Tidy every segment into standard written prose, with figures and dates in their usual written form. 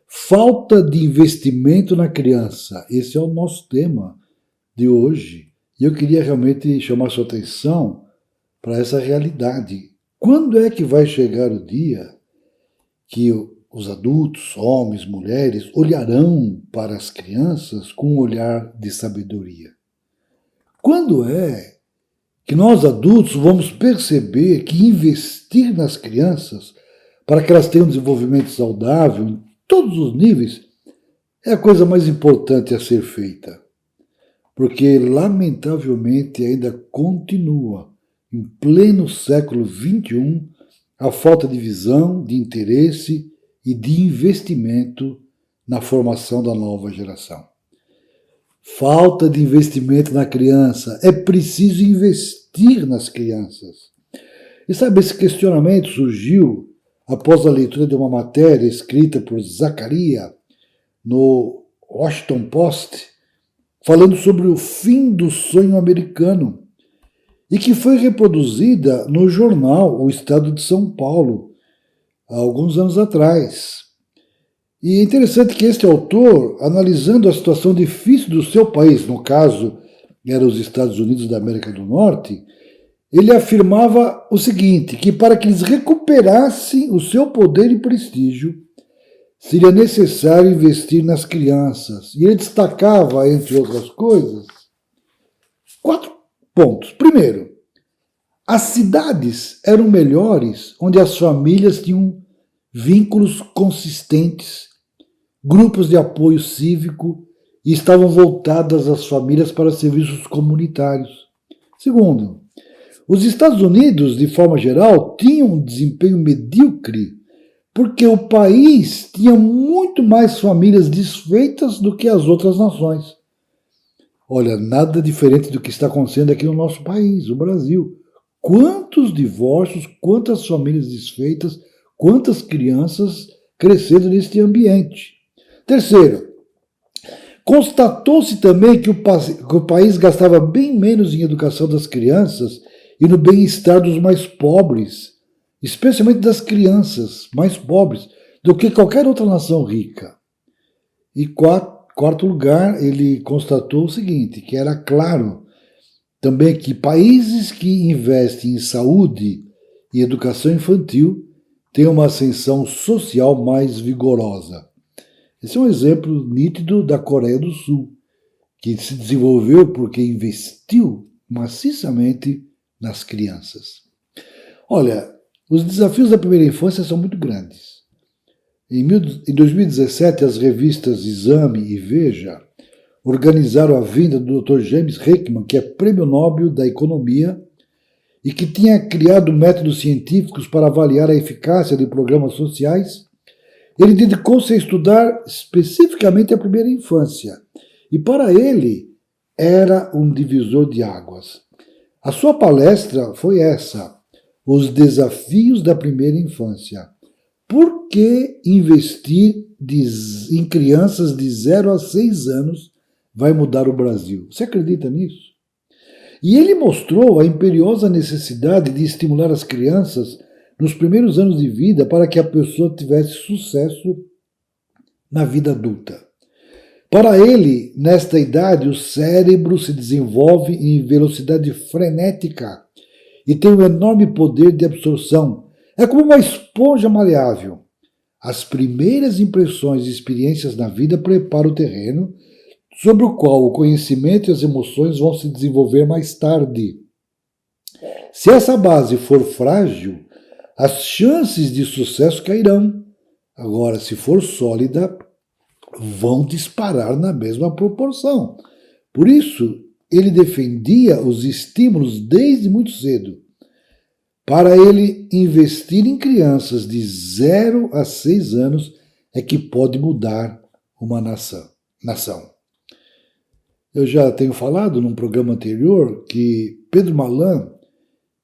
Falta de investimento na criança. Esse é o nosso tema de hoje. E eu queria realmente chamar sua atenção para essa realidade. Quando é que vai chegar o dia que os adultos, homens, mulheres, olharão para as crianças com um olhar de sabedoria? Quando é que nós adultos vamos perceber que investir nas crianças para que elas tenham um desenvolvimento saudável em todos os níveis é a coisa mais importante a ser feita? Porque, lamentavelmente, ainda continua, em pleno século XXI, a falta de visão, de interesse e de investimento na formação da nova geração. Falta de investimento na criança. É preciso investir nas crianças. E sabe, esse questionamento surgiu após a leitura de uma matéria escrita por Zaccaria no Washington Post, falando sobre o fim do sonho americano, e que foi reproduzida no jornal O Estado de São Paulo, há alguns anos atrás. E é interessante que este autor, analisando a situação difícil do seu país, no caso, eram os Estados Unidos da América do Norte, ele afirmava o seguinte, que para que eles recuperassem o seu poder e prestígio, seria necessário investir nas crianças. E ele destacava, entre outras coisas, 4 pontos. Primeiro, as cidades eram melhores onde as famílias tinham vínculos consistentes, grupos de apoio cívico e estavam voltadas as famílias para serviços comunitários. Segundo, os Estados Unidos, de forma geral, tinham um desempenho medíocre porque o país tinha muito mais famílias desfeitas do que as outras nações. Olha, nada diferente do que está acontecendo aqui no nosso país, o Brasil. Quantos divórcios, quantas famílias desfeitas, quantas crianças crescendo neste ambiente. Terceiro, constatou-se também que o país gastava bem menos em educação das crianças e no bem-estar dos mais pobres, especialmente das crianças mais pobres, do que qualquer outra nação rica. E quarto lugar, ele constatou o seguinte, que era claro também que países que investem em saúde e educação infantil têm uma ascensão social mais vigorosa. Esse é um exemplo nítido da Coreia do Sul, que se desenvolveu porque investiu maciçamente nas crianças. Olha, os desafios da primeira infância são muito grandes. Em 2017, as revistas Exame e Veja organizaram a vinda do Dr. James Heckman, que é Prêmio Nobel da Economia e que tinha criado métodos científicos para avaliar a eficácia de programas sociais. Ele dedicou-se a estudar especificamente a primeira infância. E para ele, era um divisor de águas. A sua palestra foi essa, os desafios da primeira infância. Por que investir em crianças de 0 a 6 anos vai mudar o Brasil? Você acredita nisso? E ele mostrou a imperiosa necessidade de estimular as crianças nos primeiros anos de vida para que a pessoa tivesse sucesso na vida adulta. Para ele, nesta idade, o cérebro se desenvolve em velocidade frenética e tem um enorme poder de absorção. É como uma esponja maleável. As primeiras impressões e experiências na vida preparam o terreno sobre o qual o conhecimento e as emoções vão se desenvolver mais tarde. Se essa base for frágil, as chances de sucesso cairão. Agora, se for sólida, vão disparar na mesma proporção. Por isso, ele defendia os estímulos desde muito cedo. Para ele, investir em crianças de 0 a 6 anos é que pode mudar uma nação. Eu já tenho falado num programa anterior que Pedro Malan,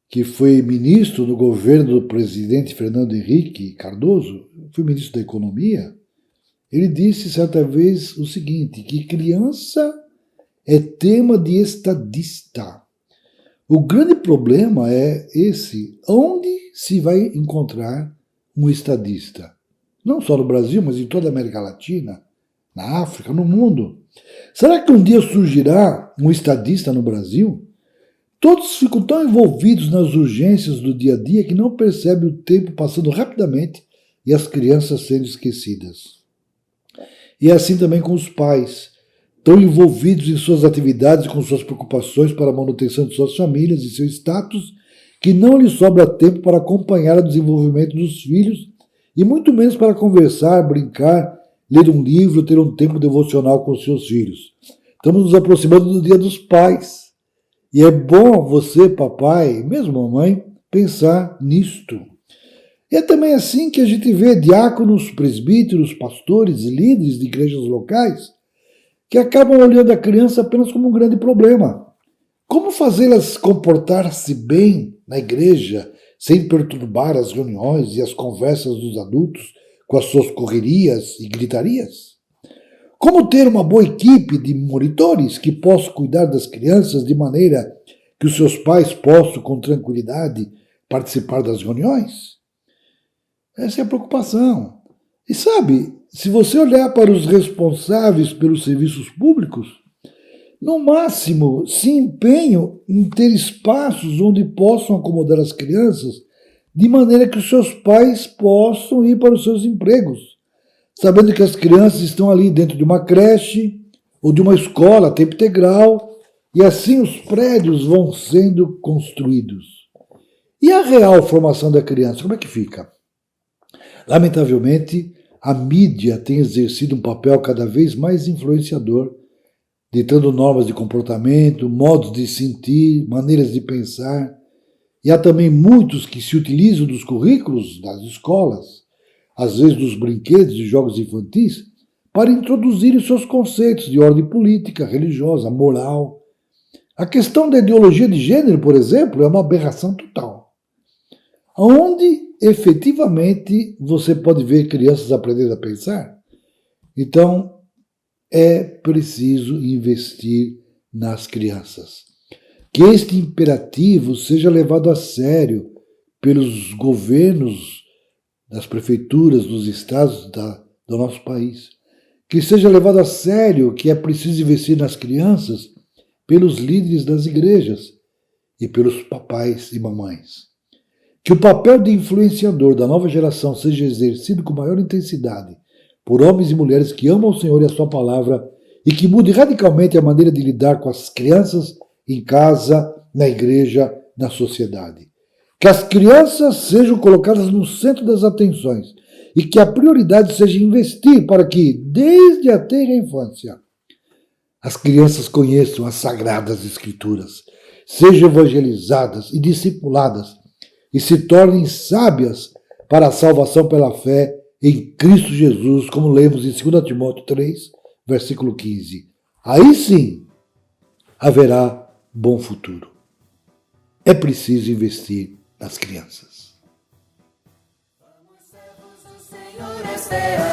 que foi ministro do governo do presidente Fernando Henrique Cardoso, foi ministro da Economia, ele disse certa vez o seguinte, que criança é tema de estadista. O grande problema é esse, onde se vai encontrar um estadista? não só no Brasil, mas em toda a América Latina, na África, no mundo. Será que um dia surgirá um estadista no Brasil? Todos ficam tão envolvidos nas urgências do dia a dia que não percebem o tempo passando rapidamente e as crianças sendo esquecidas. E é assim também com os pais, tão envolvidos em suas atividades e com suas preocupações para a manutenção de suas famílias e seu status, que não lhes sobra tempo para acompanhar o desenvolvimento dos filhos e muito menos para conversar, brincar, ler um livro, ter um tempo devocional com seus filhos. Estamos nos aproximando do Dia dos Pais. E é bom você, papai, mesmo mamãe, pensar nisto. E é também assim que a gente vê diáconos, presbíteros, pastores e líderes de igrejas locais que acabam olhando a criança apenas como um grande problema. Como fazê-las comportar-se bem na igreja sem perturbar as reuniões e as conversas dos adultos com as suas correrias e gritarias? Como ter uma boa equipe de monitores que possam cuidar das crianças de maneira que os seus pais possam, com tranquilidade, participar das reuniões? Essa é a preocupação. E sabe, se você olhar para os responsáveis pelos serviços públicos, no máximo se empenham em ter espaços onde possam acomodar as crianças de maneira que os seus pais possam ir para os seus empregos, sabendo que as crianças estão ali dentro de uma creche ou de uma escola a tempo integral, e assim os prédios vão sendo construídos. E a real formação da criança, como é que fica? Lamentavelmente, a mídia tem exercido um papel cada vez mais influenciador, ditando normas de comportamento, modos de sentir, maneiras de pensar. E há também muitos que se utilizam dos currículos das escolas, às vezes dos brinquedos e jogos infantis, para introduzir os seus conceitos de ordem política, religiosa, moral. A questão da ideologia de gênero, por exemplo, é uma aberração total. Onde efetivamente você pode ver crianças aprendendo a pensar? Então, é preciso investir nas crianças. Que este imperativo seja levado a sério pelos governos das prefeituras, dos estados do nosso país. Que seja levado a sério que é preciso investir nas crianças pelos líderes das igrejas e pelos papais e mamães. Que o papel de influenciador da nova geração seja exercido com maior intensidade por homens e mulheres que amam o Senhor e a sua palavra e que mude radicalmente a maneira de lidar com as crianças em casa, na igreja, na sociedade. Que as crianças sejam colocadas no centro das atenções e que a prioridade seja investir para que, desde a tenra infância, as crianças conheçam as sagradas escrituras, sejam evangelizadas e discipuladas e se tornem sábias para a salvação pela fé em Cristo Jesus, como lemos em 2 Timóteo 3, versículo 15. Aí sim haverá bom futuro. É preciso investir nas crianças. Vamos, servos do Senhor, esta é a